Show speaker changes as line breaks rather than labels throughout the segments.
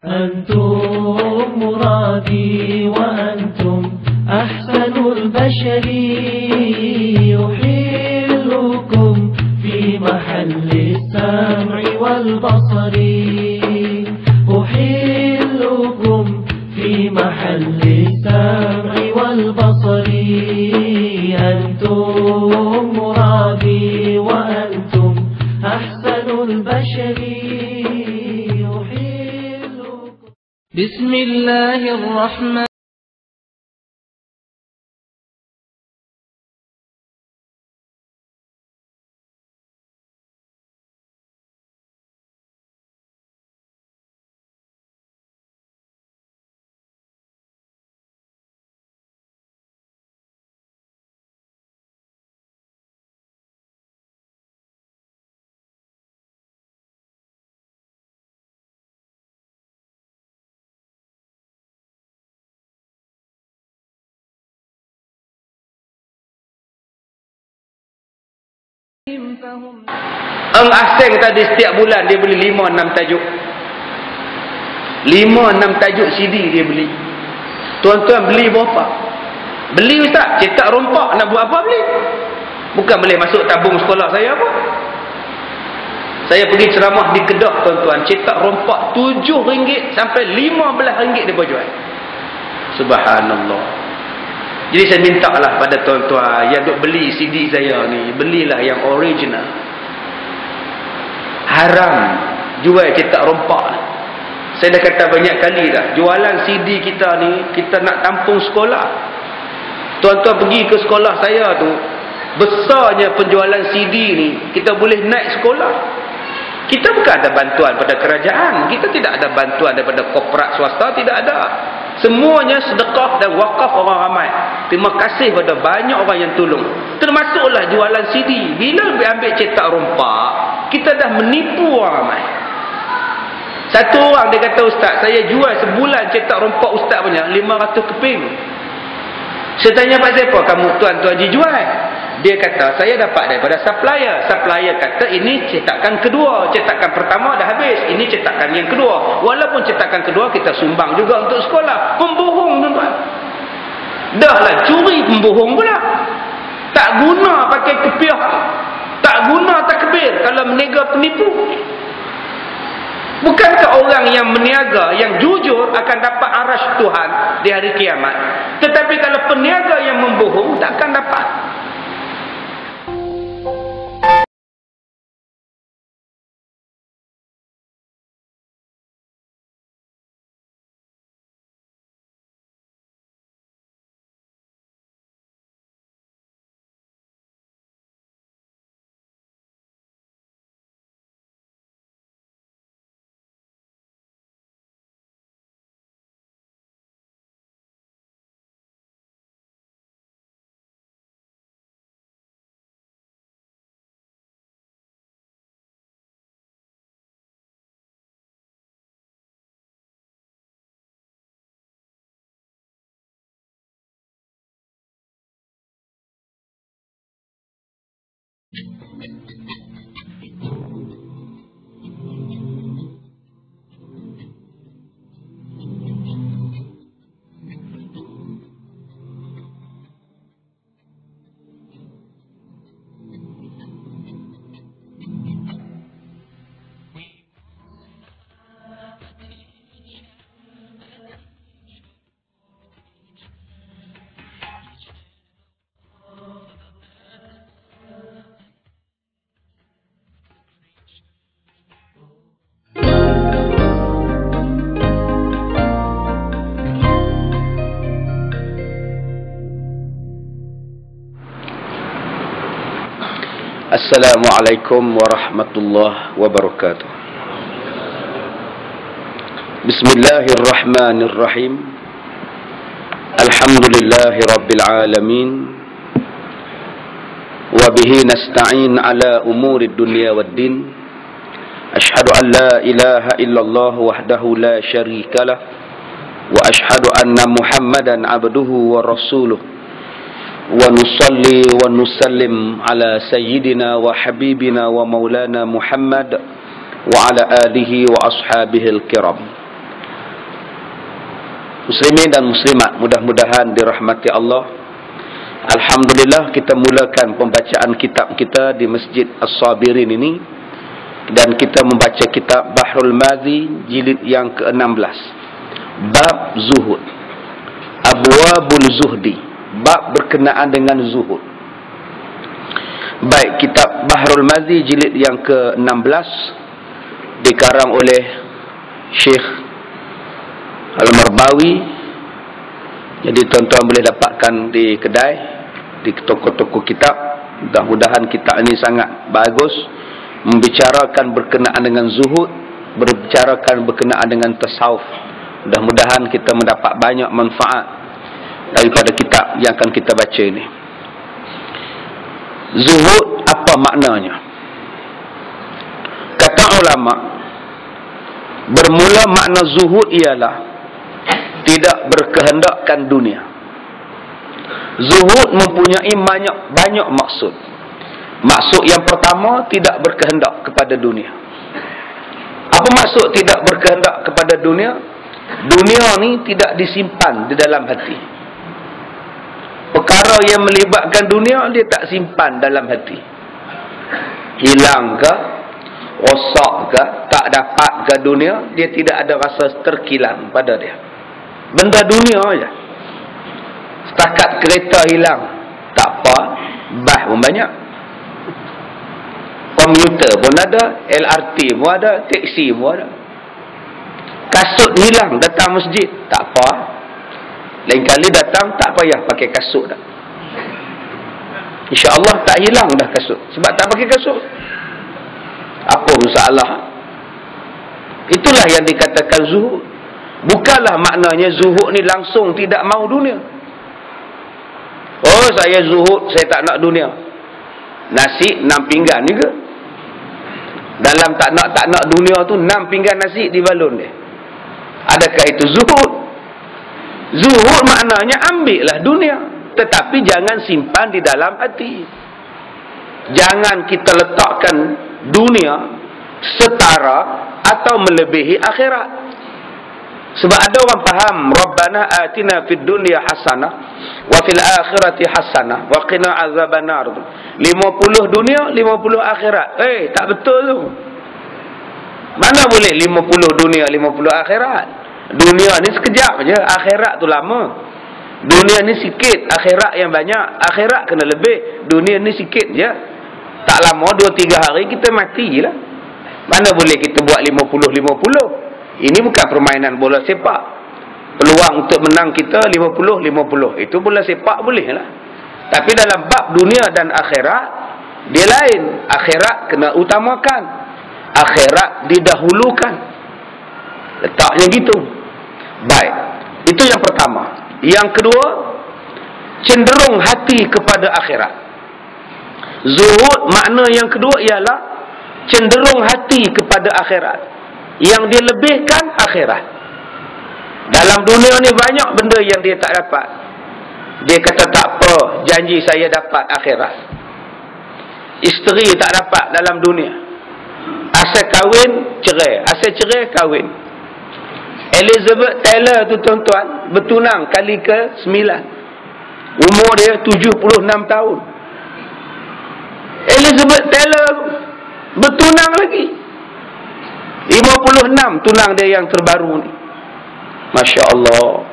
أنتم مرادي وأنتم أحسن البشر يحلكم في محل السمع والبصر أحلكم في محل السمع والبصر أنتم مرادي وأنتم أحسن البشر يحلكم بسم الله الرحمن
Asing tadi setiap bulan dia beli 5-6 tajuk. 5-6 tajuk CD dia beli. Tuan-tuan beli berapa? Beli ustaz, cetak rompak nak buat apa beli? Bukan boleh masuk tabung sekolah saya apa? Saya pergi ceramah di Kedah tuan-tuan, cetak rompak RM7 sampai RM15 dia jual. Subhanallah. Jadi saya minta lah pada tuan-tuan yang duk beli CD saya ni, belilah yang original. Haram jual cetak rompak. Saya dah kata banyak kali dah, jualan CD kita ni, kita nak tampung sekolah. Tuan-tuan pergi ke sekolah saya tu, besarnya penjualan CD ni, kita boleh naik sekolah. Kita bukan ada bantuan pada kerajaan, kita tidak ada bantuan daripada korporat swasta, tidak ada. Semuanya sedekah dan wakaf orang ramai. Terima kasih pada banyak orang yang tolong. Termasuklah jualan CD. Bila ambil cetak rompak, kita dah menipu orang ramai. Satu orang dia kata, ustaz, saya jual sebulan cetak rompak ustaz punya 500 keping. Saya tanya pasal apa kamu tuan-tuan dijual? Dia kata, saya dapat daripada supplier. Supplier kata, ini cetakan kedua. Cetakan pertama dah habis. Ini cetakan yang kedua. Walaupun cetakan kedua, kita sumbang juga untuk sekolah. Pembohong, tuan-tuan. Dah lah, curi pembohong pula. Tak guna pakai kepiah. Tak guna takbir kalau meniaga penipu. Bukankah orang yang meniaga, yang jujur akan dapat arasy Tuhan di hari kiamat? Tetapi kalau peniaga yang membohong, tak akan dapat.
Assalamualaikum warahmatullahi wabarakatuh. Bismillahirrahmanirrahim. Alhamdulillahi rabbil alamin. Wa bihi nasta'in ala umuri dunya waddin. Ashhadu an la ilaha illallah wahdahu la syarikalah. Wa ashhadu anna Muhammadan abduhu wa rasuluh. ونصلي ونسلم على سيدنا وحبيبنا ومولانا محمد وعلى آله وأصحابه الكرام. Muslimin dan muslimat, mudah-mudahan dirahmati Allah. Alhamdulillah, kita mulakan pembacaan kitab kita di Masjid As-Sabirin ini, dan kita membaca kitab Bahrul Madhi jilid yang ke-16, bab zuhud, abwabul zuhdi, bab berkenaan dengan zuhud. Baik, kitab Bahrul Madhi jilid yang ke-16 dikarang oleh Syekh Al-Marbawi. Jadi tuan-tuan boleh dapatkan di kedai, di toko-toko kitab. Mudah-mudahan kitab ini sangat bagus, membicarakan berkenaan dengan zuhud, berbicarakan berkenaan dengan tasawuf. Mudah-mudahan kita mendapat banyak manfaat daripada kitab yang akan kita baca ini. Zuhud apa maknanya? Kata ulama, bermula makna zuhud ialah tidak berkehendakkan dunia. Zuhud mempunyai banyak maksud. Maksud yang pertama, tidak berkehendak kepada dunia. Apa maksud tidak berkehendak kepada dunia? Dunia ni tidak disimpan di dalam hati. Perkara yang melibatkan dunia, dia tak simpan dalam hati. Hilang ke, rosak ke, tak dapat ke dunia, dia tidak ada rasa terkilan pada dia. Benda dunia aja. Setakat kereta hilang, tak apa, bas pun banyak. Komuter pun ada, LRT pun ada, teksi pun ada. Kasut hilang datang masjid, tak apa. Lain kali datang tak payah pakai kasut dah. InsyaAllah tak hilang dah kasut, sebab tak pakai kasut. Apa masalah? Itulah yang dikatakan zuhud. Bukanlah maknanya zuhud ni langsung tidak mau dunia. Oh, saya zuhud, saya tak nak dunia. Nasi 6 pinggan ni ke? Dalam tak nak dunia tu 6 pinggan nasi di balon dia. Adakah itu zuhud? Zuhud maknanya ambillah dunia, tetapi jangan simpan di dalam hati. Jangan kita letakkan dunia setara atau melebihi akhirat. Sebab ada orang faham, Rabbana atina fid dunya hasanah wa fil akhirati hasanah wa qina azabannar. 50 dunia, 50 akhirat. Tak betul tu. Mana boleh 50 dunia, 50 akhirat? Dunia ni sekejap je, akhirat tu lama. Dunia ni sikit, akhirat yang banyak. Akhirat kena lebih, dunia ni sikit je. Tak lama, 2-3 hari kita mati lah. Mana boleh kita buat 50-50? Ini bukan permainan bola sepak. Peluang untuk menang kita 50-50. Itu bola sepak boleh lah. Tapi dalam bab dunia dan akhirat, dia lain. Akhirat kena utamakan, akhirat didahulukan. Letaknya gitu. Baik, itu yang pertama. Yang kedua, cenderung hati kepada akhirat. Zuhud makna yang kedua ialah cenderung hati kepada akhirat. Yang dia lebihkan akhirat. Dalam dunia ni banyak benda yang dia tak dapat. Dia kata tak apa, janji saya dapat akhirat. Isteri tak dapat dalam dunia. Asal kahwin, cerai. Asal cerai, kahwin. Elizabeth Taylor tu tuan-tuan, bertunang kali ke-9. Umur dia 76 tahun. Elizabeth Taylor bertunang lagi. 56 tunang dia yang terbaru ni. Masya Allah.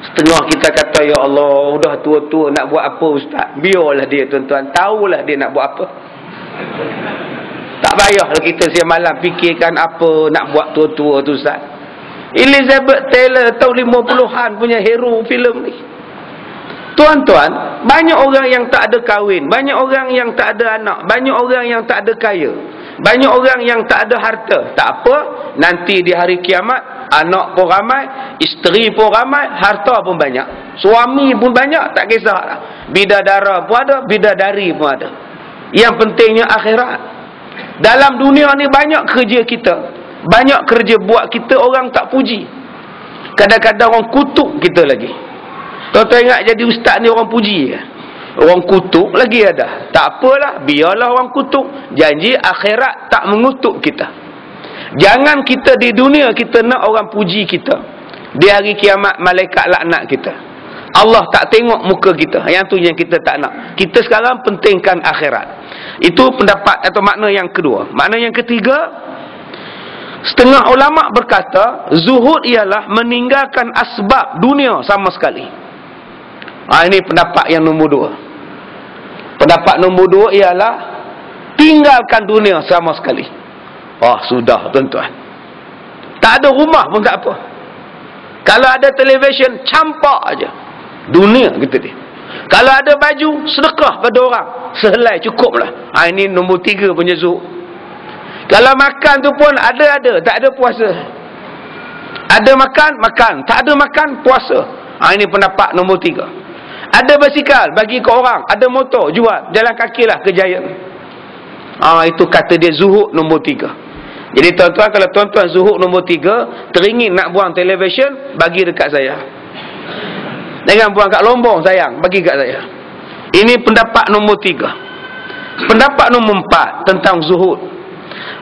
Setengah kita kata, ya Allah, dah tua-tua nak buat apa ustaz? Biarlah dia tuan-tuan, tahulah dia nak buat apa. Tak payahlah kita siang malam fikirkan apa nak buat tua-tua tu ustaz. Elizabeth Taylor tahun 50-an punya hero filem ni. Tuan-tuan, banyak orang yang tak ada kahwin, banyak orang yang tak ada anak, banyak orang yang tak ada kaya, banyak orang yang tak ada harta. Tak apa, nanti di hari kiamat, anak pun ramai, isteri pun ramai, harta pun banyak, suami pun banyak, tak kisahlah. Bidadara pun ada, bidadari pun ada. Yang pentingnya akhirat. Dalam dunia ni banyak kerja kita, banyak kerja buat kita, orang tak puji. Kadang-kadang orang kutuk kita lagi. Tuan-tuan ingat jadi ustaz ni orang puji ke? Orang kutuk lagi ada. Tak apalah, biarlah orang kutuk. Janji akhirat tak mengutuk kita. Jangan kita di dunia kita nak orang puji kita. Di hari kiamat malaikat laknat kita. Allah tak tengok muka kita. Yang tu yang kita tak nak. Kita sekarang pentingkan akhirat. Itu pendapat atau makna yang kedua. Makna yang ketiga, setengah ulama berkata zuhud ialah meninggalkan asbab dunia sama sekali. Ini pendapat yang nombor dua. Pendapat nombor dua ialah tinggalkan dunia sama sekali. Sudah tuan-tuan. Tak ada rumah pun tak apa. Kalau ada televisyen, campak aja. Dunia kita dia. Kalau ada baju, sedekah pada orang. Sehelai cukuplah. Ini nombor 3 punya zuhud. Kalau makan tu pun ada, tak ada puasa. Ada makan, tak ada makan, puasa. Ini pendapat nombor 3. Ada basikal, bagi ke orang. Ada motor, jual. Jalan kakilah ke Giant. Itu kata dia zuhud nombor 3. Jadi tuan-tuan, kalau tuan-tuan zuhud nombor 3, teringin nak buang televisyen, bagi dekat saya. Jangan buang kat lombong sayang, bagi kat saya. Ini pendapat nombor 3. Pendapat nombor 4 tentang zuhud.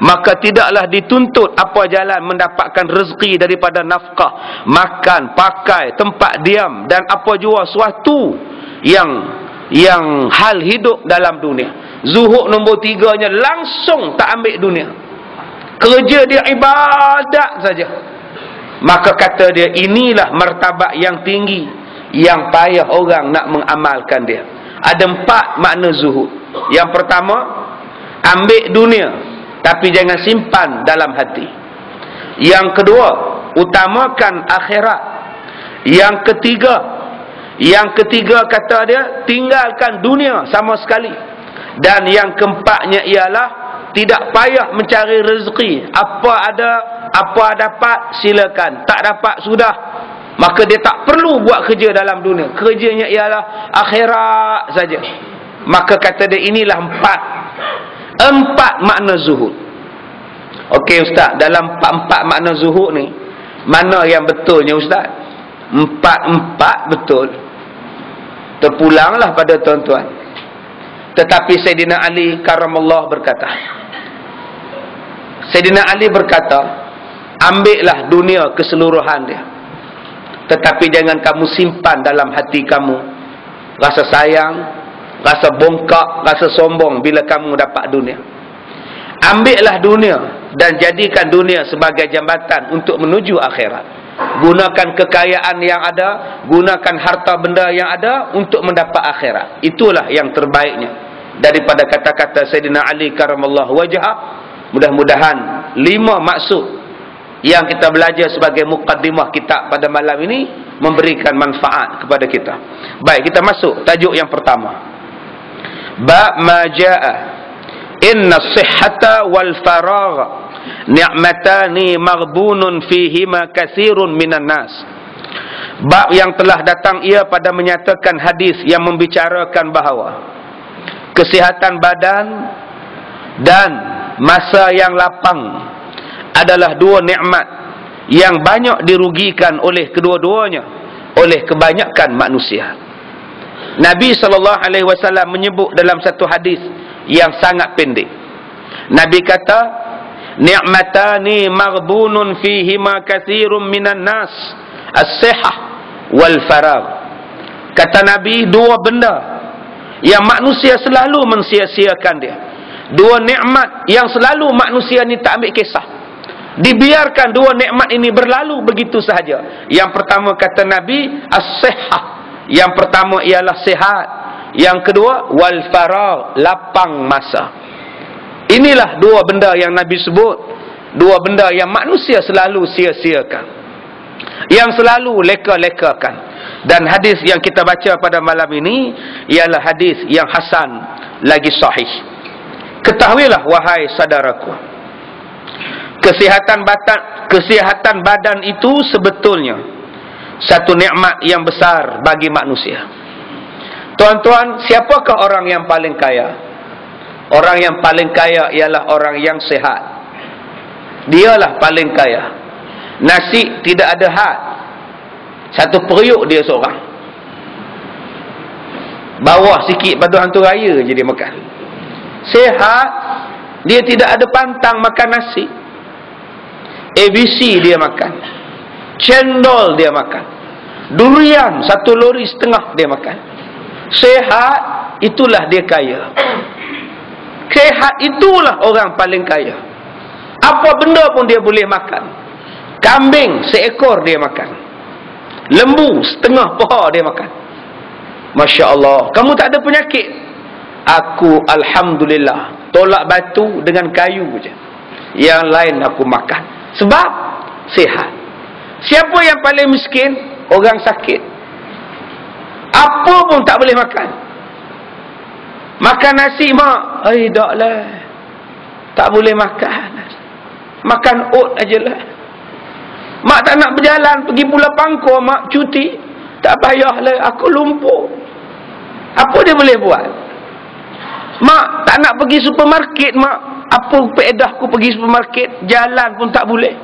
Maka tidaklah dituntut apa jalan mendapatkan rezeki daripada nafkah, makan, pakai, tempat diam dan apa jua suatu yang hal hidup dalam dunia. Zuhud nombor 3-nya langsung tak ambil dunia. Kerja dia ibadat saja. Maka kata dia, inilah martabat yang tinggi yang payah orang nak mengamalkan dia. Ada 4 makna zuhud. Yang pertama, ambil dunia tapi jangan simpan dalam hati. Yang kedua, utamakan akhirat. Yang ketiga kata dia, tinggalkan dunia sama sekali. Dan yang keempatnya ialah tidak payah mencari rezeki. Apa dapat silakan, tak dapat sudah. Maka dia tak perlu buat kerja dalam dunia. Kerjanya ialah akhirat saja. Maka kata dia, inilah 4 makna zuhud. Okey ustaz, dalam 4 makna zuhud ni, mana yang betulnya ustaz? 4 betul. Terpulanglah pada tuan-tuan. Tetapi Sayyidina Ali karamallahu berkata, ambillah dunia keseluruhan dia, tetapi jangan kamu simpan dalam hati kamu rasa sayang, rasa bongkak, rasa sombong bila kamu dapat dunia. Ambillah dunia dan jadikan dunia sebagai jambatan untuk menuju akhirat. Gunakan kekayaan yang ada, gunakan harta benda yang ada untuk mendapat akhirat. Itulah yang terbaiknya daripada kata-kata Sayyidina Ali karamallahu wajhah. Mudah-mudahan 5 maksud yang kita belajar sebagai muqaddimah kitab pada malam ini memberikan manfaat kepada kita. Baik, kita masuk tajuk yang pertama. Bab ma jaa inna as-sihhata wal faragha ni'matani maghbunun fihima katsirun minan nas. Bab yang telah datang ia pada menyatakan hadis yang membicarakan bahawa kesihatan badan dan masa yang lapang adalah 2 nikmat yang banyak dirugikan oleh kedua-duanya oleh kebanyakan manusia. Nabi SAW menyebut dalam satu hadis yang sangat pendek. Nabi kata, ni'matani maghbunun fihima katsirun minan nas, as-sihah wal faragh. Kata Nabi, 2 benda yang manusia selalu mensia-siakan dia. 2 nikmat yang selalu manusia ni tak ambil kisah. Dibiarkan 2 nikmat ini berlalu begitu sahaja. Yang pertama kata Nabi, as-sihah. Yang pertama ialah sihat. Yang kedua, wal faragh, lapang masa. Inilah 2 benda yang Nabi sebut. 2 benda yang manusia selalu sia-siakan, yang selalu leka-lekakan. Dan hadis yang kita baca pada malam ini ialah hadis yang hasan lagi sahih. Ketahuilah wahai saudaraku, kesihatan badan itu sebetulnya satu nikmat yang besar bagi manusia. Tuan-tuan, siapakah orang yang paling kaya? Orang yang paling kaya ialah orang yang sihat. Dialah paling kaya. Nasi tidak ada had, satu periuk dia seorang. Bawah sikit pada hantu raya je dia makan. Sihat, dia tidak ada pantang makan nasi. ABC dia makan. Cendol dia makan. Durian 1 lori setengah dia makan. Sehat, itulah dia kaya. Sehat itulah orang paling kaya. Apa benda pun dia boleh makan. Kambing seekor dia makan. Lembu setengah paha dia makan. Masya Allah. Kamu tak ada penyakit? Aku alhamdulillah tolak batu dengan kayu je. Yang lain aku makan. Sebab sihat. Siapa yang paling miskin? Orang sakit. Apa pun tak boleh makan. Makan nasi mak, taklah. Tak boleh makan. Makan oat ajalah. Mak tak nak berjalan pergi Pulau Pangkor, mak cuti. Tak payahlah, aku lumpuh. Apa dia boleh buat? Mak tak nak pergi supermarket, mak. Apa faedah aku pergi supermarket? Jalan pun tak boleh.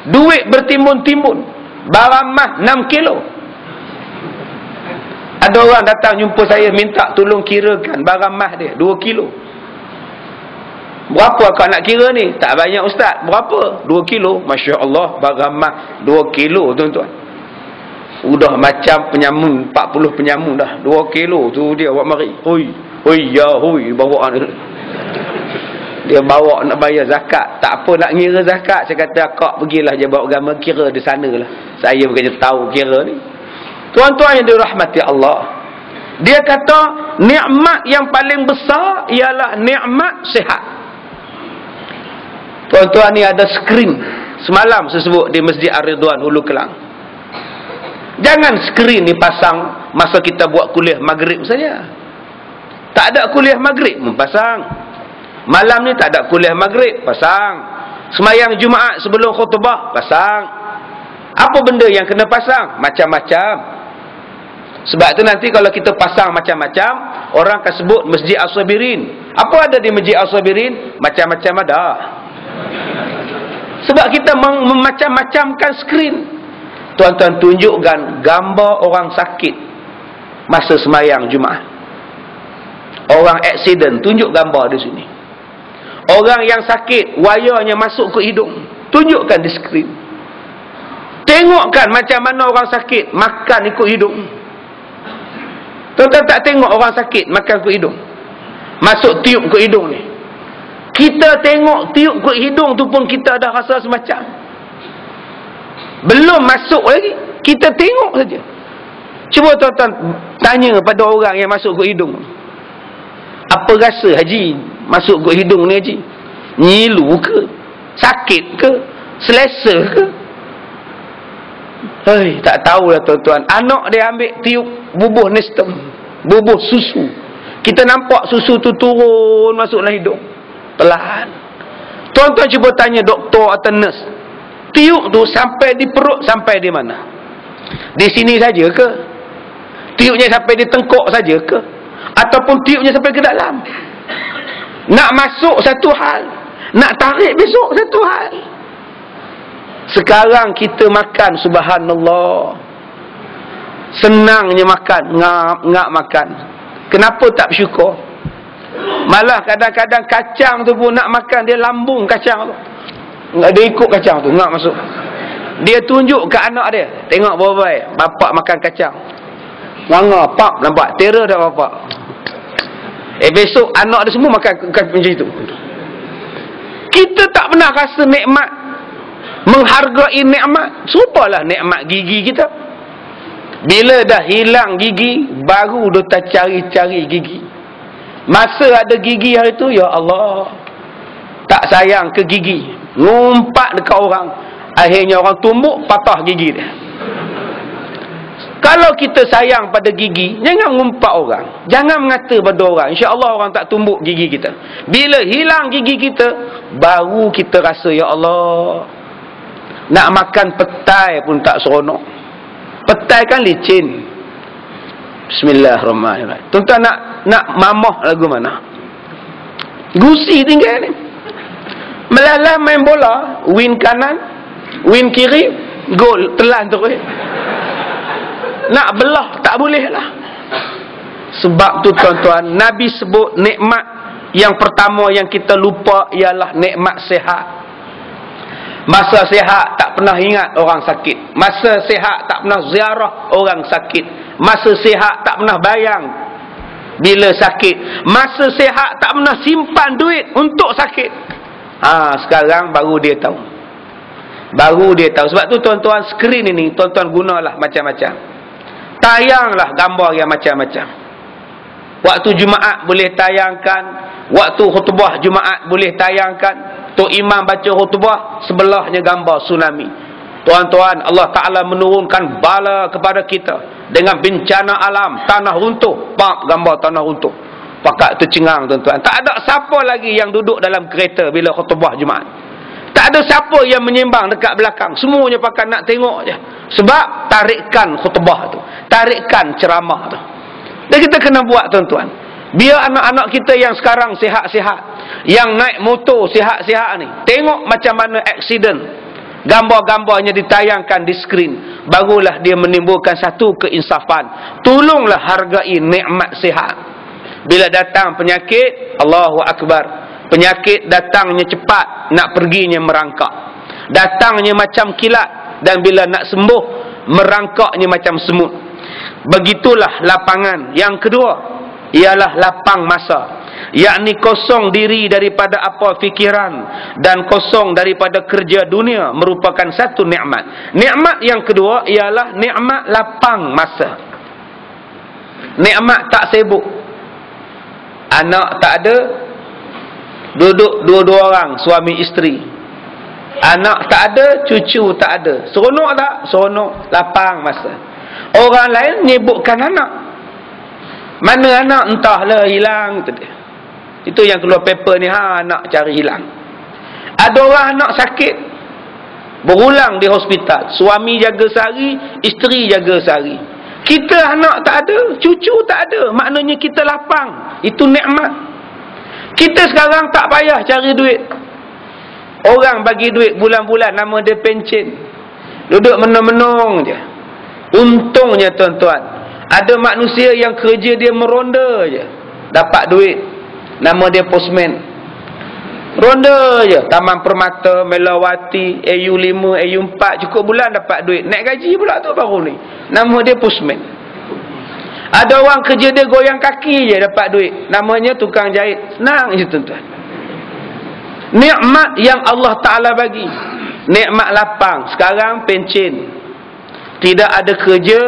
Duit bertimbun-timbun. Barang mah 6 kilo. Ada orang datang jumpa saya minta tolong kirakan barang mah dia 2 kilo. Berapa kau nak kira ni? Tak banyak ustaz. Berapa? 2 kilo. Masya Allah, barang mah 2 kilo tuan-tuan. Udah macam penyamun, 40 penyamun dah. 2 kilo tu dia buat mari. Hoi, ya hoi, bawa dia bawa nak bayar zakat. Tak apa nak ngira zakat. Saya kata akak pergilah je bawa agama, kira di sana lah. Saya bukannya tahu kira ni. Tuan-tuan yang dirahmati Allah, dia kata nikmat yang paling besar ialah nikmat sihat. Tuan-tuan, ni ada skrin semalam saya sebut di Masjid Ar-Ridwan Hulu Kelang. Jangan skrin ni pasang masa kita buat kuliah maghrib saja. Tak ada kuliah maghrib pun pasang. Malam ni tak ada kuliah maghrib, pasang. Semayang Jumaat sebelum khutbah, pasang. Apa benda yang kena pasang? Macam-macam. Sebab tu nanti kalau kita pasang macam-macam, orang akan sebut Masjid As-Sabirin. Apa ada di Masjid As-Sabirin? Macam-macam ada. Sebab kita memacam-macamkan skrin. Tuan-tuan, tunjukkan gambar orang sakit masa semayang Jumaat. Orang aksiden, tunjuk gambar di sini. Orang yang sakit, wayarnya masuk ke hidung, tunjukkan di skrin. Tengokkan macam mana orang sakit makan ikut hidung. Tuan-tuan tak tengok orang sakit makan ikut hidung, masuk tiup ke hidung ni. Kita tengok tiup ke hidung tu pun kita dah rasa semacam. Belum masuk lagi, kita tengok saja. Cuba tuan-tuan tanya pada orang yang masuk ke hidung, apa rasa haji masuk ke hidung ni haji? Nyilu ke? Sakit ke? Selesa ke? Hei, tak tahulah tuan-tuan. Anak dia ambil tiup bubuh nestem, bubuh susu. Kita nampak susu tu turun masuk dalam hidung perlahan. Tuan-tuan cuba tanya doktor atau nurse, tiup tu sampai di perut, sampai di mana? Di sini saja ke? Tiupnya sampai di tengkok saja ke? Ataupun tiupnya sampai ke dalam? Nak masuk satu hal, nak tarik besok satu hal. Sekarang kita makan, subhanallah, senangnya makan, ngap makan. Kenapa tak bersyukur? Malah kadang-kadang kacang tu pun nak makan, dia lambung kacang tu. Dia ikut kacang tu, ngap masuk. Dia tunjuk ke anak dia, tengok bapak, bapak makan kacang. Nganga, pap, nampak? Terror dah bapak. Besok anak dia semua makan macam itu. Kita tak pernah rasa nikmat, menghargai nikmat. Serupalah nikmat gigi kita. Bila dah hilang gigi, baru dia tak cari-cari gigi. Masa ada gigi hari tu, ya Allah, tak sayang ke gigi, ngumpat dekat orang, akhirnya orang tumbuk, patah gigi dia. Kalau kita sayang pada gigi, jangan ngumpat orang, jangan mengata pada orang, insya-Allah orang tak tumbuk gigi kita. Bila hilang gigi kita, baru kita rasa, ya Allah, nak makan petai pun tak seronok. Petai kan licin. Bismillahirrahmanirrahim. Tuan-tuan nak mamah lagu mana? Gusi tinggal ni. Melalah main bola, win kanan, win kiri, gol, telan terus. Nak belah tak boleh lah. Sebab tu tuan-tuan, Nabi sebut nikmat yang pertama yang kita lupa ialah nikmat sihat. Masa sihat tak pernah ingat orang sakit. Masa sihat tak pernah ziarah orang sakit. Masa sihat tak pernah bayang bila sakit. Masa sihat tak pernah simpan duit untuk sakit. Sekarang baru dia tahu. Baru dia tahu. Sebab tu tuan-tuan, skrin ini tuan-tuan gunalah macam-macam. Tayanglah gambar yang macam-macam. Waktu Jumaat boleh tayangkan, waktu khutbah Jumaat boleh tayangkan. Tok Imam baca khutbah, sebelahnya gambar tsunami. Tuan-tuan, Allah Ta'ala menurunkan bala kepada kita dengan bencana alam, tanah runtuh, gambar tanah runtuh. Pakat tercengang tuan-tuan. Tak ada siapa lagi yang duduk dalam kereta bila khutbah Jumaat. Tak ada siapa yang menyembang dekat belakang. Semuanya pakai nak tengok je. Sebab tarikan khutbah tu, tarikan ceramah tu. Dan kita kena buat tuan-tuan. Biar anak-anak kita yang sekarang sihat-sihat, yang naik motor sihat-sihat ni, tengok macam mana aksiden, gambar-gambarnya ditayangkan di skrin. Barulah dia menimbulkan satu keinsafan. Tolonglah hargai nikmat sihat. Bila datang penyakit, Allahu Akbar, penyakit datangnya cepat, nak perginya merangkak. Datangnya macam kilat, dan bila nak sembuh, merangkaknya macam semut. Begitulah lapangan. Yang kedua ialah lapang masa, yakni kosong diri daripada apa fikiran dan kosong daripada kerja dunia, merupakan satu nikmat. Nikmat yang kedua ialah nikmat lapang masa. Nikmat tak sibuk. Anak tak ada, duduk dua-dua orang, suami isteri. Anak tak ada, cucu tak ada. Seronok tak? Seronok. Lapang masa. Orang lain menyebutkan anak. Mana anak? Entahlah, hilang. Itu yang keluar paper ni, anak cari hilang. Ada orang anak sakit, berulang di hospital. Suami jaga sehari, isteri jaga sehari. Kita anak tak ada, cucu tak ada. Maknanya kita lapang. Itu nikmat. Kita sekarang tak payah cari duit. Orang bagi duit bulan-bulan, nama dia pencen. Duduk menung-menung je. Untungnya tuan-tuan, ada manusia yang kerja dia meronda je, dapat duit. Nama dia postman. Ronda je, Taman Permata, Melawati, AU5, AU4, cukup bulan dapat duit. Naik gaji pula tu baru ni. Nama dia postman. Ada orang kerja dia goyang kaki je dapat duit. Namanya tukang jahit. Senang je tuan-tuan. Nikmat yang Allah Ta'ala bagi, nikmat lapang. Sekarang pencen, tidak ada kerja,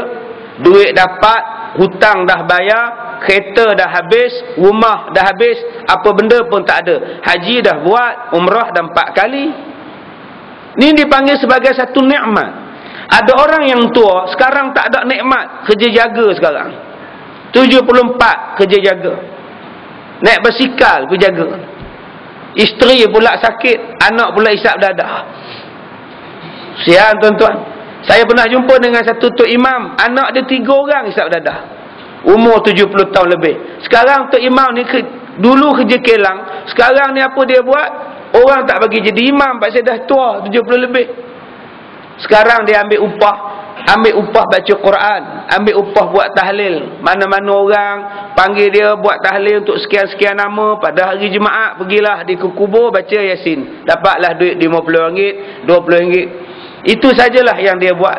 duit dapat, hutang dah bayar, kereta dah habis, rumah dah habis, apa benda pun tak ada. Haji dah buat, umrah dah 4 kali. Ini dipanggil sebagai satu nikmat. Ada orang yang tua sekarang tak ada nikmat, kerja jaga sekarang. 74 kerja jaga. Naik basikal pergi jaga. Isteri pula sakit, anak pula isap dadah. Sian tuan-tuan. Saya pernah jumpa dengan satu Tok Imam, anak dia 3 orang isap dadah. Umur 70 tahun lebih. Sekarang Tok Imam ni dulu kerja kelang, sekarang ni apa dia buat? Orang tak bagi jadi imam pasal dah tua, 70 lebih. Sekarang dia ambil upah baca Quran, ambil upah buat tahlil. Mana-mana orang panggil dia buat tahlil untuk sekian-sekian nama, pada hari Jumaat pergilah di kubur baca Yasin. Dapatlah duit RM50, RM20. Itu sajalah yang dia buat.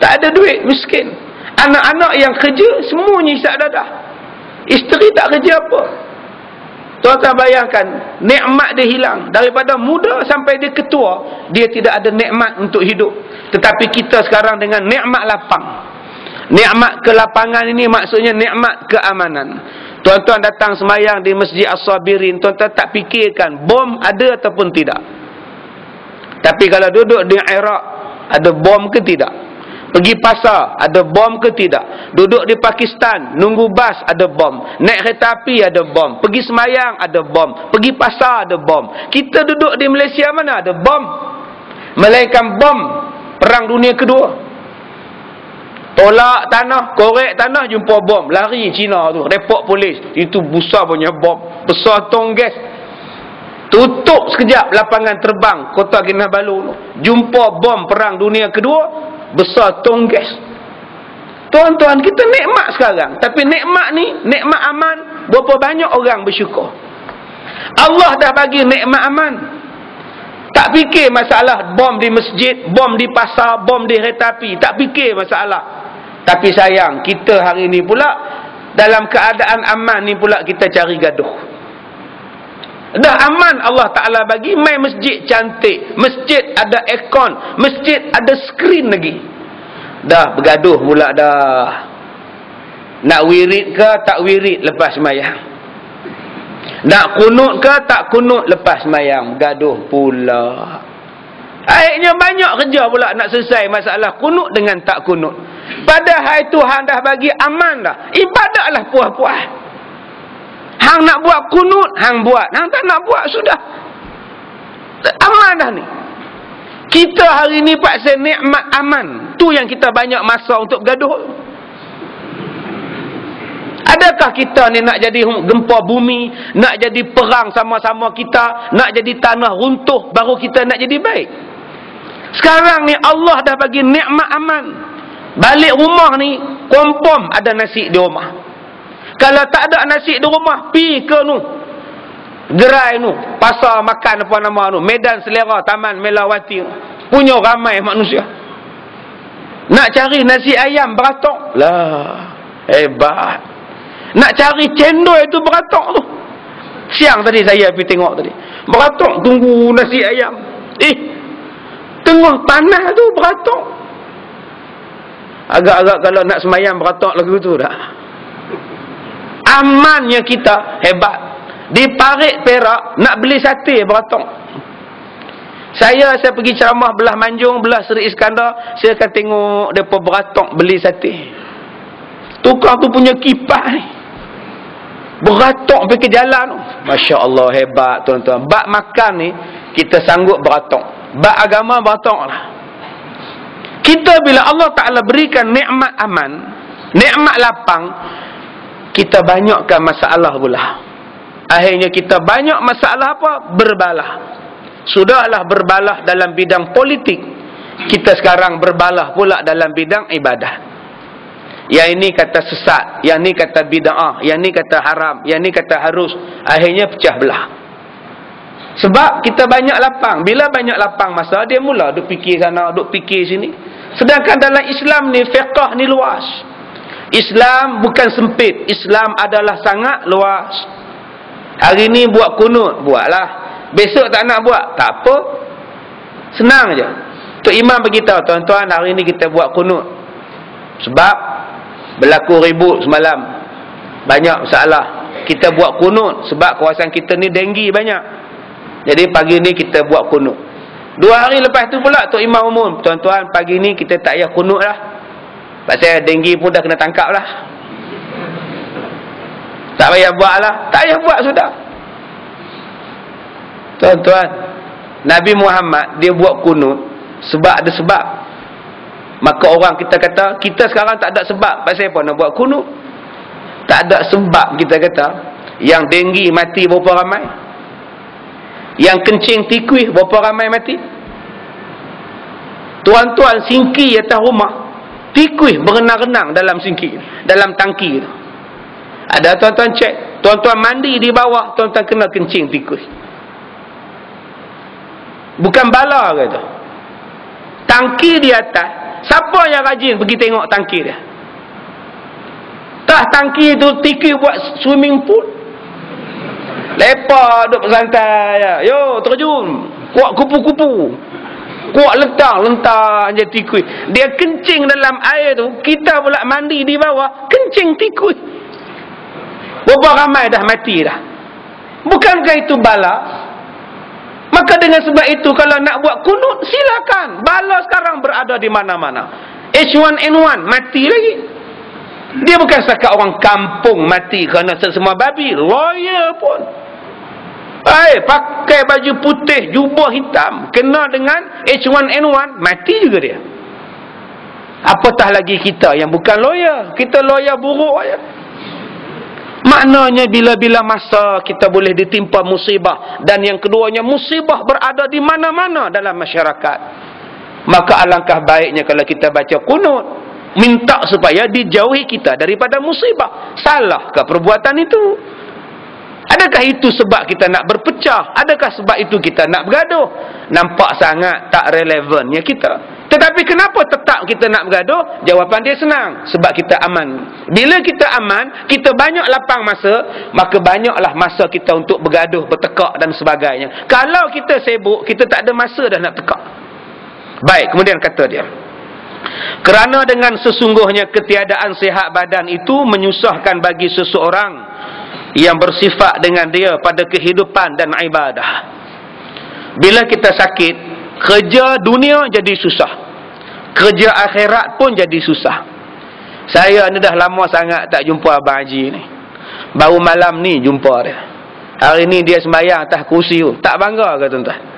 Tak ada duit, miskin. Anak-anak yang kerja semuanya isap dadah. Isteri tak kerja apa. Tuan-tuan bayangkan, nikmat dia hilang. Daripada muda sampai dia ketua, dia tidak ada nikmat untuk hidup. Tetapi kita sekarang dengan nikmat lapang. Nikmat kelapangan ini maksudnya nikmat keamanan. Tuan-tuan datang semayang di Masjid As-Sabirin, tuan-tuan tak fikirkan bom ada ataupun tidak. Tapi kalau duduk di Iraq, ada bom ke tidak? Pergi pasar, ada bom ke tidak? Duduk di Pakistan, nunggu bas, ada bom. Naik kereta api, ada bom. Pergi semayang, ada bom. Pergi pasar, ada bom. Kita duduk di Malaysia, mana ada bom? Melainkan bom Perang Dunia Kedua. Tolak tanah, korek tanah, jumpa bom. Lari Cina tu, report polis. Itu besar punya bom. Besar tong gas. Tutup sekejap lapangan terbang Kota Kinabalu tu. Jumpa bom Perang Dunia Kedua, besar tong gas. Tuan-tuan, kita nikmat sekarang. Tapi nikmat ni, nikmat aman, berapa banyak orang bersyukur. Allah dah bagi nikmat aman. Tak fikir masalah bom di masjid, bom di pasar, bom di kereta api. Tak fikir masalah. Tapi sayang, kita hari ni pula dalam keadaan aman ni pula kita cari gaduh. Dah aman Allah Ta'ala bagi, main masjid cantik, masjid ada aircon, masjid ada skrin lagi. Dah bergaduh pula dah. Nak wirid ke tak wirid lepas sembahyang. Nak kunut ke tak kunut lepas sembahyang. Gaduh pula. Akhirnya banyak kerja pula nak selesai masalah kunut dengan tak kunut. Padahal Tuhan dah bagi aman dah. Ibadahlah puas-puas. Hang nak buat kunut, hang buat. Hang tak nak buat, sudah. Aman dah ni. Kita hari ni paksa nikmat aman. Tu yang kita banyak masa untuk bergaduh. Adakah kita ni nak jadi gempa bumi, nak jadi perang sama-sama kita, nak jadi tanah runtuh baru kita nak jadi baik? Sekarang ni Allah dah bagi nikmat aman. Balik rumah ni confirm ada nasi di rumah. Kalau tak ada nasi di rumah, pi ke nu gerai nu, pasar makan apa nama nu, Medan Selera, Taman Melawati, punya ramai manusia nak cari nasi ayam beratok lah, hebat. Nak cari cendol itu beratok tu. Siang tadi saya pergi tengok tadi, beratok tunggu nasi ayam. Tengah panas tu beratok. Agak-agak kalau nak semayang beratok lagu tu dah. Amannya kita hebat. Di Parit Perak nak beli sate beratok. Saya pergi ceramah belah Manjung, belah Seri Iskandar, saya akan tengok depa beratok beli sate. Tukang tu punya kipas ni. Beratok pergi ke jalan. Masya Allah, hebat tuan-tuan. Bak makan ni kita sanggup beratok. Bak agama beratok lah. Kita bila Allah Ta'ala berikan nikmat aman, nikmat lapang, kita banyakkan masalah pula. Akhirnya kita banyak masalah apa? Berbalah. Sudahlah berbalah dalam bidang politik, kita sekarang berbalah pula dalam bidang ibadah. Yang ini kata sesat, yang ini kata bid'ah, yang ini kata haram, yang ini kata harus. Akhirnya pecah belah. Sebab kita banyak lapang. Bila banyak lapang masa, dia mula duk fikir sana, duk fikir sini. Sedangkan dalam Islam ni, fiqh ni luas. Islam bukan sempit. Islam adalah sangat luas. Hari ni buat kunut, buatlah. Besok tak nak buat, tak apa. Senang je. Tok Imam beritahu, tuan-tuan, hari ni kita buat kunut. Sebab berlaku ribut semalam, banyak masalah. Kita buat kunut sebab kawasan kita ni denggi banyak. Jadi pagi ni kita buat kunut. 2 hari lepas tu pula Tok Imam umum, tuan-tuan, pagi ni kita tak payah kunut lah. Pasal denggi pun dah kena tangkap lah. Tak payah buat lah. Tak payah buat sudah. Tuan-tuan, Nabi Muhammad dia buat kunut sebab ada sebab. Maka orang kita kata, kita sekarang tak ada sebab. Pasal apa nak buat kunut? Tak ada sebab kita kata. Yang denggi mati berapa ramai? Yang kencing tikus berapa ramai mati? Tuan-tuan, singki atas rumah, tikus berenang-renang dalam singki, dalam tangki tu. Ada tuan-tuan cek, tuan-tuan mandi di bawah, tuan-tuan kena kencing tikus. Bukan bala ke tu? Tangki di atas. Siapa yang rajin pergi tengok tangki dia? Tak, tangki tu tikus buat swimming pool. Lepak duduk bersantai ya. Yo, terjun. Kuat kupu-kupu. Kuat lentang je tikus. Dia kencing dalam air tu, kita pula mandi di bawah, kencing tikus. Berapa ramai dah mati dah. Bukankah itu bala? Maka dengan sebab itu, kalau nak buat kunut, silakan. Bala sekarang berada di mana-mana. H1N1 mati lagi. Dia bukan setakat orang kampung mati kerana semua babi. Lawyer pun. Pakai baju putih, jubah hitam, kena dengan H1N1, mati juga dia. Apatah lagi kita yang bukan lawyer. Kita lawyer buruk aja. Maknanya bila-bila masa kita boleh ditimpa musibah, dan yang keduanya musibah berada di mana-mana dalam masyarakat, maka alangkah baiknya kalau kita baca kunut, minta supaya dijauhi kita daripada musibah. Salahkah perbuatan itu? Adakah itu sebab kita nak berpecah? Adakah sebab itu kita nak bergaduh? Nampak sangat tak relevannya kita. Tetapi kenapa tetap kita nak bergaduh? Jawapan dia senang. Sebab kita aman. Bila kita aman, kita banyak lapang masa, maka banyaklah masa kita untuk bergaduh, bertekak dan sebagainya. Kalau kita sibuk, kita tak ada masa dah nak tekak. Baik, kemudian kata dia, kerana dengan sesungguhnya ketiadaan sihat badan itu menyusahkan bagi seseorang yang bersifat dengan dia pada kehidupan dan ibadah. Bila kita sakit, kerja dunia jadi susah, kerja akhirat pun jadi susah. Saya ni dah lama sangat tak jumpa Abang Haji ni. Baru malam ni jumpa dia. Hari ni dia sembahyang atas kursi tu. Tak bangga ke tuan-tuan?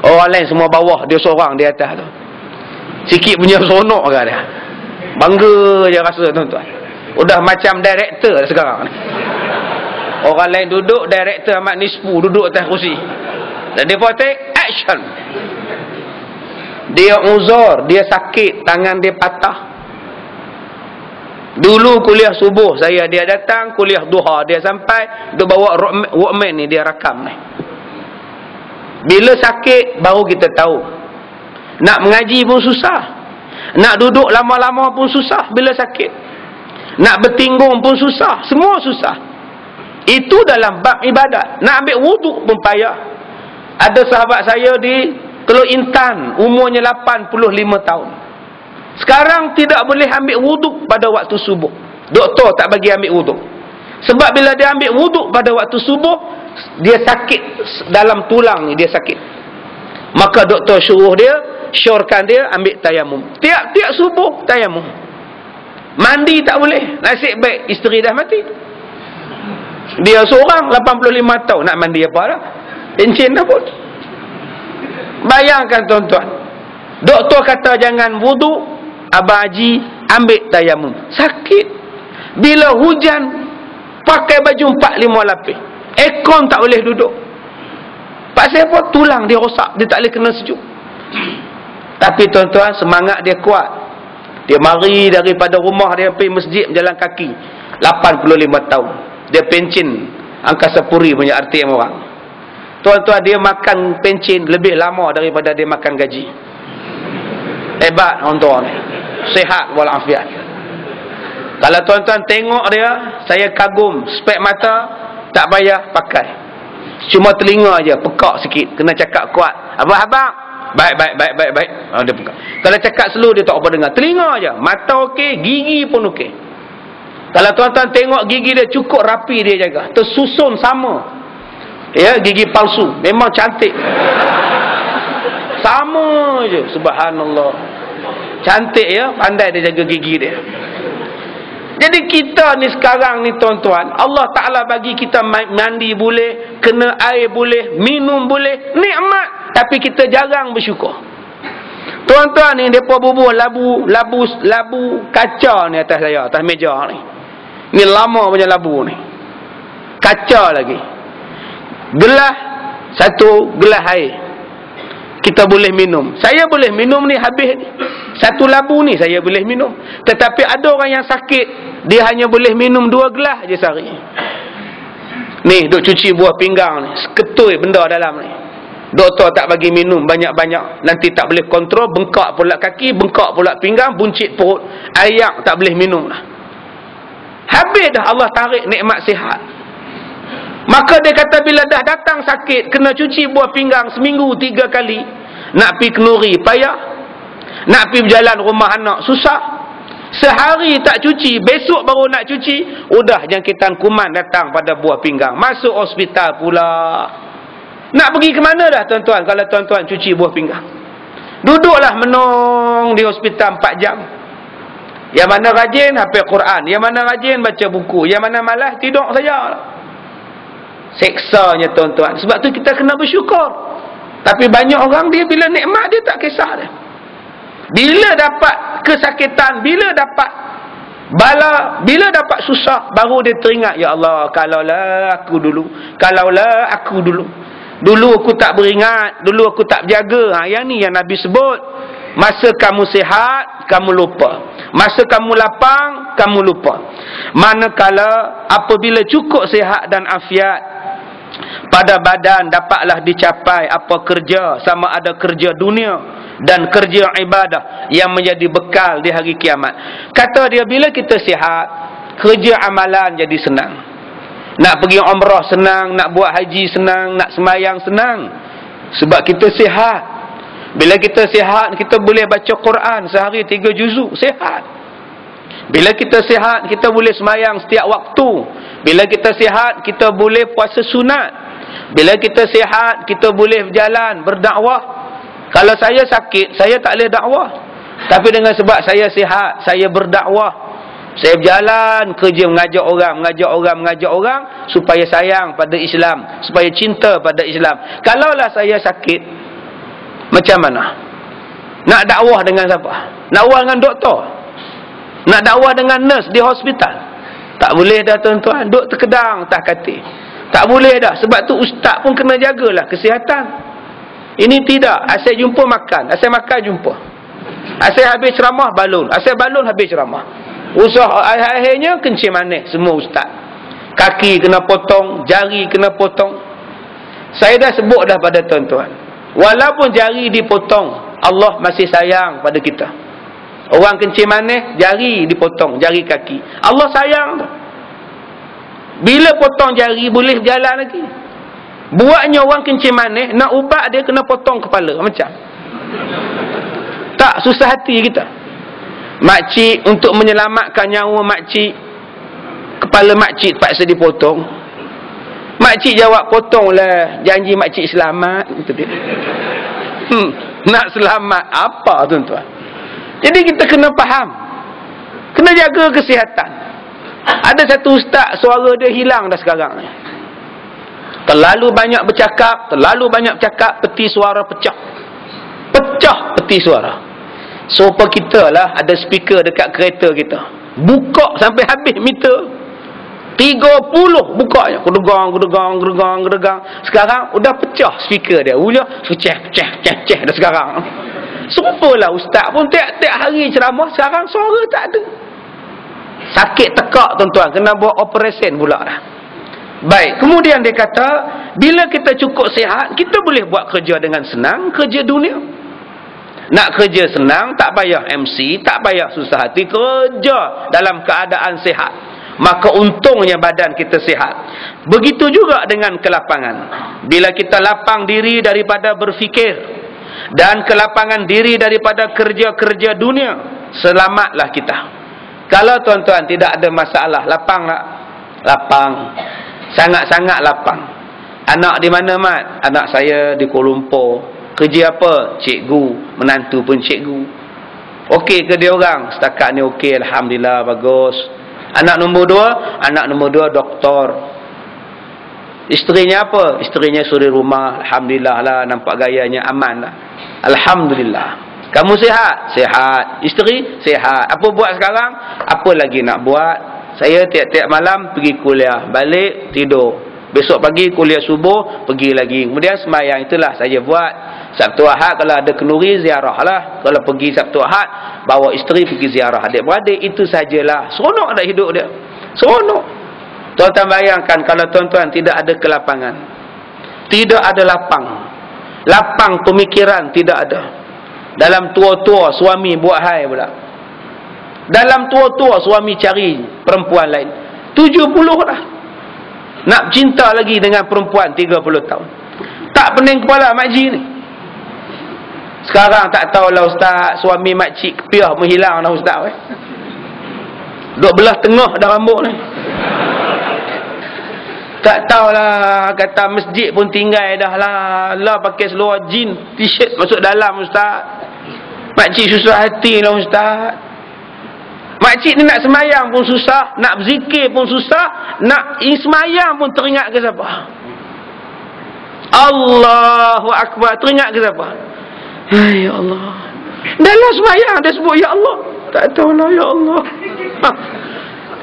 Orang lain semua bawah, dia seorang di atas tu. Sikit punya seronok ke dia. Bangga je rasa tuan-tuan. Udah macam director sekarang ni. Orang lain duduk, director Ahmad Nispu duduk atas kursi. Dan dia pun take action. Dia uzur, dia sakit, tangan dia patah. Dulu kuliah subuh saya dia datang, kuliah duha dia sampai, dia bawa Walkman ni dia rakam ni. Bila sakit baru kita tahu. Nak mengaji pun susah. Nak duduk lama-lama pun susah bila sakit. Nak bertinggung pun susah, semua susah. Itu dalam bab ibadat. Nak ambil wuduk pun payah. Ada sahabat saya di Teluk Intan, umurnya 85 tahun. Sekarang tidak boleh ambil wuduk pada waktu subuh. Doktor tak bagi ambil wuduk. Sebab bila dia ambil wuduk pada waktu subuh, dia sakit dalam tulang ni, dia sakit. Maka doktor suruh dia, syorkan dia ambil tayamum. Tiap-tiap subuh tayamum. Mandi tak boleh. Nasib baik isteri dah mati. Dia seorang 85 tahun nak mandi apa dah? Pencen dah pun. Bayangkan tuan-tuan. Doktor kata jangan wuduk, Abang Haji ambil tayamum. Sakit. Bila hujan pakai baju 4-5 lapis. Aircon tak boleh duduk. Pasal apa? Tulang dia rosak, dia tak boleh kena sejuk. Tapi tuan-tuan, semangat dia kuat. Dia mari daripada rumah dia pergi masjid berjalan kaki. 85 tahun. Dia pencen angkasa puri punya RTM orang. Tuan-tuan, dia makan pencen lebih lama daripada dia makan gaji. Hebat orang tua ni. Sihat walafiat. Kalau tuan-tuan tengok dia, saya kagum. Spek mata tak payah pakai. Cuma telinga aja pekak sikit, kena cakap kuat. Abang, baik. Dia pekak. Kalau cakap slow dia tak apa dengar. Telinga aja, mata okey, gigi pun okey. Kalau tuan-tuan tengok gigi dia cukup rapi dia jaga. Tersusun sama. Ya, gigi palsu. Memang cantik. Sama je. Subhanallah. Cantik ya. Pandai dia jaga gigi dia. Jadi kita ni sekarang ni tuan-tuan, Allah Ta'ala bagi kita mandi boleh, kena air boleh, minum boleh. Nikmat. Tapi kita jarang bersyukur. Tuan-tuan ni, mereka bubuh labu kaca ni atas saya, atas meja ni. Ni lama punya labu ni. Kaca lagi. Gelas, satu gelas air. Kita boleh minum. Saya boleh minum ni habis ni. Satu labu ni saya boleh minum. Tetapi ada orang yang sakit, dia hanya boleh minum 2 gelas je sehari. Ni, duk cuci buah pinggang ni. Seketui benda dalam ni. Doktor tak bagi minum banyak-banyak. Nanti tak boleh kontrol, bengkak pula kaki, bengkak pula pinggang, buncit perut. Ayak tak boleh minum lah. Habis dah Allah tarik nikmat sihat. Maka dia kata bila dah datang sakit, kena cuci buah pinggang seminggu 3 kali. Nak pi kenuri payah. Nak pi berjalan rumah anak susah. Sehari tak cuci, besok baru nak cuci, udah jangkitan kuman datang pada buah pinggang. Masuk hospital pula. Nak pergi ke mana dah tuan-tuan kalau tuan-tuan cuci buah pinggang? Duduklah menung di hospital 4 jam. Yang mana rajin hafal Quran, yang mana rajin baca buku, yang mana malas tidur saja. Seksanya tuan-tuan. Sebab tu kita kena bersyukur. Tapi banyak orang dia bila nikmat dia tak kisah dia. Bila dapat kesakitan, bila dapat bala, bila dapat susah, baru dia teringat, ya Allah, kalaulah aku dulu, kalaulah aku dulu. Dulu aku tak beringat, dulu aku tak berjaga. Yang ni yang Nabi sebut. Masa kamu sihat, kamu lupa. Masa kamu lapang,
sihat, kamu lupa. Manakala apabila cukup sihat dan afiat pada badan, dapatlah dicapai apa kerja, sama ada kerja dunia dan kerja ibadah yang menjadi bekal di hari kiamat. Kata dia, bila kita sihat, kerja amalan jadi senang. Nak pergi umrah senang, nak buat haji senang, nak semayang senang. Sebab kita sihat. Bila kita sihat, kita boleh baca Quran sehari 3 juzuk, sihat. Bila kita sihat, kita boleh semayang setiap waktu. Bila kita sihat, kita boleh puasa sunat. Bila kita sihat, kita boleh berjalan, berdakwah. Kalau saya sakit, saya tak boleh dakwah. Tapi dengan sebab saya sihat, saya berdakwah. Saya berjalan, kerja mengajak orang supaya sayang pada Islam, supaya cinta pada Islam. Kalaulah saya sakit, macam mana? Nak dakwah dengan siapa? Nak dakwah dengan doktor? Nak dakwah dengan nurse di hospital? Tak boleh dah tuan-tuan. Duk terkedang atas katil. Tak boleh dah. Sebab tu ustaz pun kena jagalah kesihatan. Ini tidak. Asyik jumpa makan. Asyik makan jumpa. Asyik habis ceramah balun. Asyik balun habis ceramah. Usaha akhir-akhirnya kencing manis semua ustaz. Kaki kena potong, jari kena potong. Saya dah sebut dah pada tuan-tuan. Walaupun jari dipotong, Allah masih sayang pada kita. Orang kencing manis, jari dipotong, jari kaki. Allah sayang tu. Bila potong jari, boleh jalan lagi. Buatnya orang kencing manis, nak ubat dia kena potong kepala. Macam tak, susah hati kita. Makcik, untuk menyelamatkan nyawa makcik, kepala makcik terpaksa dipotong. Makcik jawab, potonglah, janji makcik selamat. Itu dia. Nak selamat apa tuan-tuan? Jadi kita kena faham, kena jaga kesihatan. Ada satu ustaz, suara dia hilang dah sekarang ni. Terlalu banyak bercakap, peti suara pecah. Pecah peti suara. Sopa kita lah, ada speaker dekat kereta kita. Buka sampai habis meter. 30 bukanya. Gedegang. Sekarang udah pecah speaker dia. Pecah dah sekarang. Serupalah ustaz pun tiap-tiap hari ceramah, sekarang suara tak ada. Sakit tekak tuan-tuan, kena buat operasi pula dah. Baik, kemudian dia kata, bila kita cukup sihat, kita boleh buat kerja dengan senang, kerja dunia. Nak kerja senang, tak payah MC, tak payah susah hati, kerja dalam keadaan sihat. Maka untungnya badan kita sihat. Begitu juga dengan kelapangan. Bila kita lapang diri daripada berfikir dan kelapangan diri daripada kerja-kerja dunia, selamatlah kita. Kalau tuan-tuan tidak ada masalah, lapang tak? Lapang. Sangat-sangat lapang. Anak di mana, Mat? Anak saya di Kuala Lumpur. Kerja apa? Cikgu. Menantu pun cikgu. Okey ke dia orang? Setakat ni okey, alhamdulillah, bagus. Anak nombor 2 doktor. Isterinya apa? Isterinya suri rumah. Alhamdulillah lah, nampak gayanya aman lah. Alhamdulillah. Kamu sihat? Sihat. Isteri? Sihat. Apa buat sekarang? Apa lagi nak buat? Saya tiap-tiap malam pergi kuliah, balik tidur. Besok pagi kuliah subuh, pergi lagi. Kemudian semayang, itulah saya buat. Sabtu Ahad kalau ada kenduri, ziarah lah. Kalau pergi Sabtu Ahad, bawa isteri pergi ziarah adik-beradik. Itu sajalah. Seronok dah hidup dia. Seronok. Tuan-tuan bayangkan kalau tuan-tuan tidak ada kelapangan. Tidak ada lapang. Lapang pemikiran tidak ada. Dalam tua-tua suami buat hai pula. Dalam tua-tua suami cari perempuan lain. 70 dah. Nak cinta lagi dengan perempuan 30 tahun. Tak pening kepala makcik ni. Sekarang tak tahulah ustaz, suami makcik kepiah menghilang dah ustaz. Duk belah tengah dah rambut ni. Tak tahulah, kata masjid pun tinggal dah lah. Lah pakai seluar jean, t-shirt masuk dalam ustaz. Makcik susah hati lah ustaz. Makcik ni nak semayang pun susah, nak berzikir pun susah, nak semayang pun teringat ke siapa? Allahu Akbar, teringat ke siapa? Ya Allah. Dalam semayang dia sebut ya Allah. Tak tahulah ya Allah.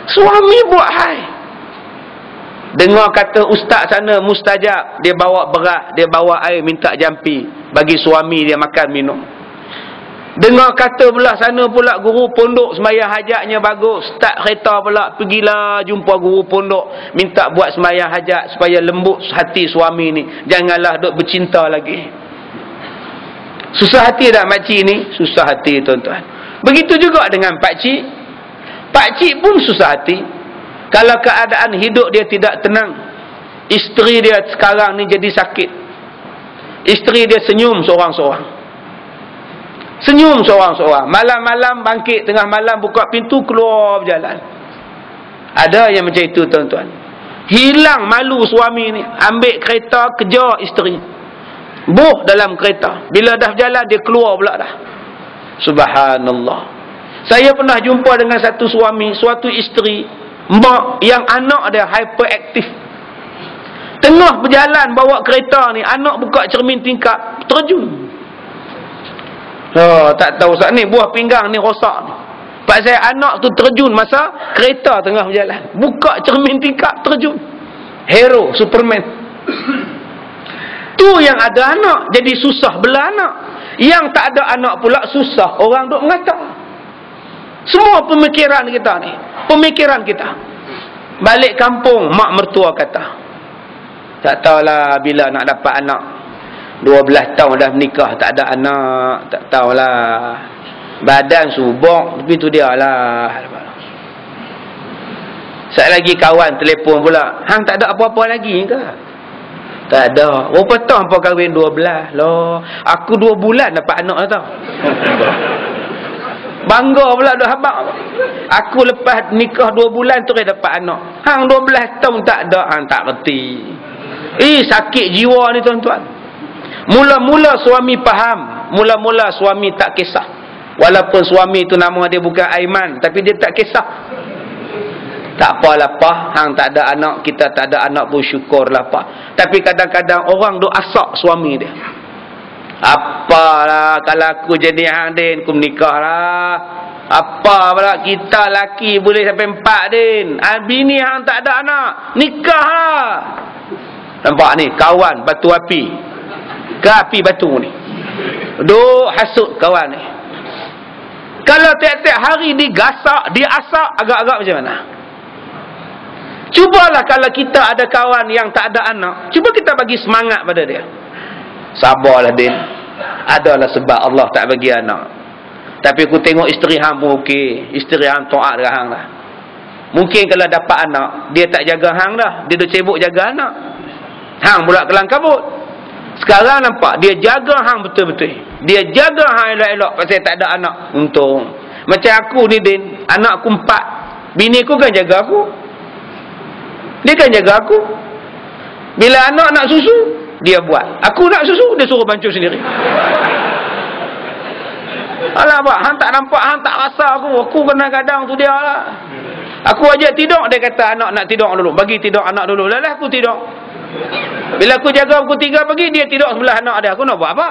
Suami buat hai. Dengar kata ustaz sana mustajab, dia bawa beras, dia bawa air minta jampi bagi suami dia makan minum. Dengar kata belah sana pula guru pondok sembahyang hajatnya bagus. Start kereta pula, pergilah jumpa guru pondok, minta buat sembahyang hajat supaya lembut hati suami ni. Janganlah duk bercinta lagi. Susah hati tak makcik ni? Susah hati tuan-tuan. Begitu juga dengan pakcik. Pakcik pun susah hati. Kalau keadaan hidup dia tidak tenang, isteri dia sekarang ni jadi sakit, isteri dia senyum seorang-seorang. Senyum seorang-seorang. Malam-malam bangkit, tengah malam buka pintu, keluar berjalan. Ada yang macam itu tuan-tuan. Hilang malu suami ni. Ambil kereta, kejar isteri. Buh dalam kereta. Bila dah berjalan, dia keluar pula dah. Subhanallah. Saya pernah jumpa dengan satu suami, suatu isteri, mak yang anak dia hyperaktif. Tengah berjalan bawa kereta ni, anak buka cermin tingkap, terjun. Oh, tak tahu saat ni buah pinggang ni rosak ni. Pak saya anak tu terjun masa kereta tengah berjalan. Buka cermin tingkap, terjun. Hero, Superman. Tu yang ada anak jadi susah belah anak. Yang tak ada anak pula susah orang duk mengata. Semua pemikiran kita ni, pemikiran kita. Balik kampung, mak mertua kata, tak tahulah bila nak dapat anak. 12 tahun dah menikah, tak ada anak. Tak tahulah. Badan subok, tapi tu dia lah. Sekali lagi kawan telefon pula, hang tak ada apa-apa lagi ke? Tak ada. Berapa tahun apa kahwin? 12 loh. Aku 2 bulan dapat anak tau. Bangga pula dah habaq. Aku lepas nikah 2 bulan terus dapat anak. Hang 12 tahun tak ada, hang tak reti. Sakit jiwa ni tuan-tuan. Mula-mula suami faham, mula-mula suami tak kisah. Walaupun suami tu nama dia bukan Aiman, tapi dia tak kisah. Tak apalah apa, hang tak ada anak, kita tak ada anak pun syukurlah apa. Tapi kadang-kadang orang duk asak suami dia. Apalah kalau aku jadi hang din, aku menikah lah. Apa pula kita laki boleh sampai 4 din. Bini hang tak ada anak, nikah lah. Nampak ni kawan batu api. Ke api batu ni. Duk hasut kawan ni. Kalau tiap-tiap hari digasak, diasak, agak-agak macam mana? Cubalah kalau kita ada kawan yang tak ada anak, cuba kita bagi semangat pada dia. Sabarlah din. Adalah sebab Allah tak bagi anak. Tapi aku tengok isteri hang pun okey. Isteri hang taat dengan hang lah. Mungkin kalau dapat anak, dia tak jaga hang dah. Dia duk sibuk jaga anak. Hang pula kelang kabut. Sekarang nampak dia jaga hang betul-betul. Dia jaga hang elok-elok pasal tak ada anak. Untung. Macam aku ni din, anak aku 4. Bini aku kan jaga aku. Dia kan jaga aku. Bila anak nak susu, dia buat. Aku nak susu, dia suruh bancuh sendiri. Alah pak, hang tak nampak, hang tak rasa aku. Aku kadang-kadang tu dia lah. Aku ajak tidur, dia kata anak nak tidur dulu. Bagi tidur anak dulu. Lalah aku tidur. Bila aku jaga pukul 3 pagi, dia tidur sebelah anak dia. Aku nak buat apa?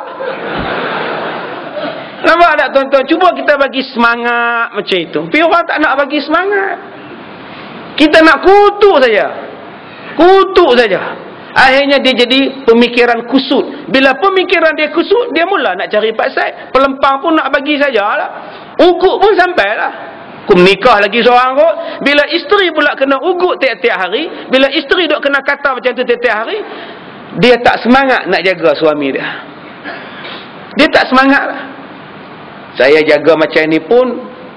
Nampak tak tuan-tuan? Cuba kita bagi semangat macam itu. Tapi orang tak nak bagi semangat. Kita nak kutuk saja. Kutuk saja. Akhirnya dia jadi pemikiran kusut. Bila pemikiran dia kusut, dia mula nak cari paksai. Pelempang pun nak bagi sajalah. Ugut pun sampailah. Aku menikah lagi seorang kot. Bila isteri pula kena ugut tiap-tiap hari, bila isteri duk kena kata macam tu tiap-tiap hari, dia tak semangat nak jaga suami dia. Dia tak semangat lah. Saya jaga macam ni pun,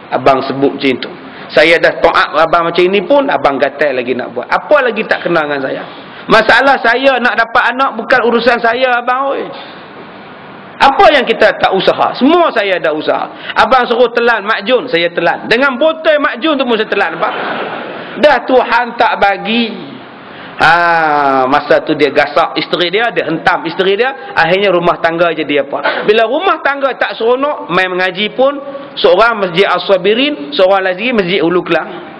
abang sebut macam tu. Saya dah taat abang macam ni pun, abang gatal lagi nak buat. Apa lagi tak kena dengan saya? Masalah saya nak dapat anak bukan urusan saya abang. Oi. Apa yang kita tak usaha? Semua saya dah usaha. Abang suruh telan makjun, saya telan. Dengan botol makjun tu pun saya telan. Nampak? Dah Tuhan tak bagi. Masa tu dia gasak isteri dia, dia hentam isteri dia, akhirnya rumah tangga jadi apa? Bila rumah tangga tak seronok, main mengaji pun, seorang masjid As-Sabirin, seorang lagi masjid Hulu Kelang.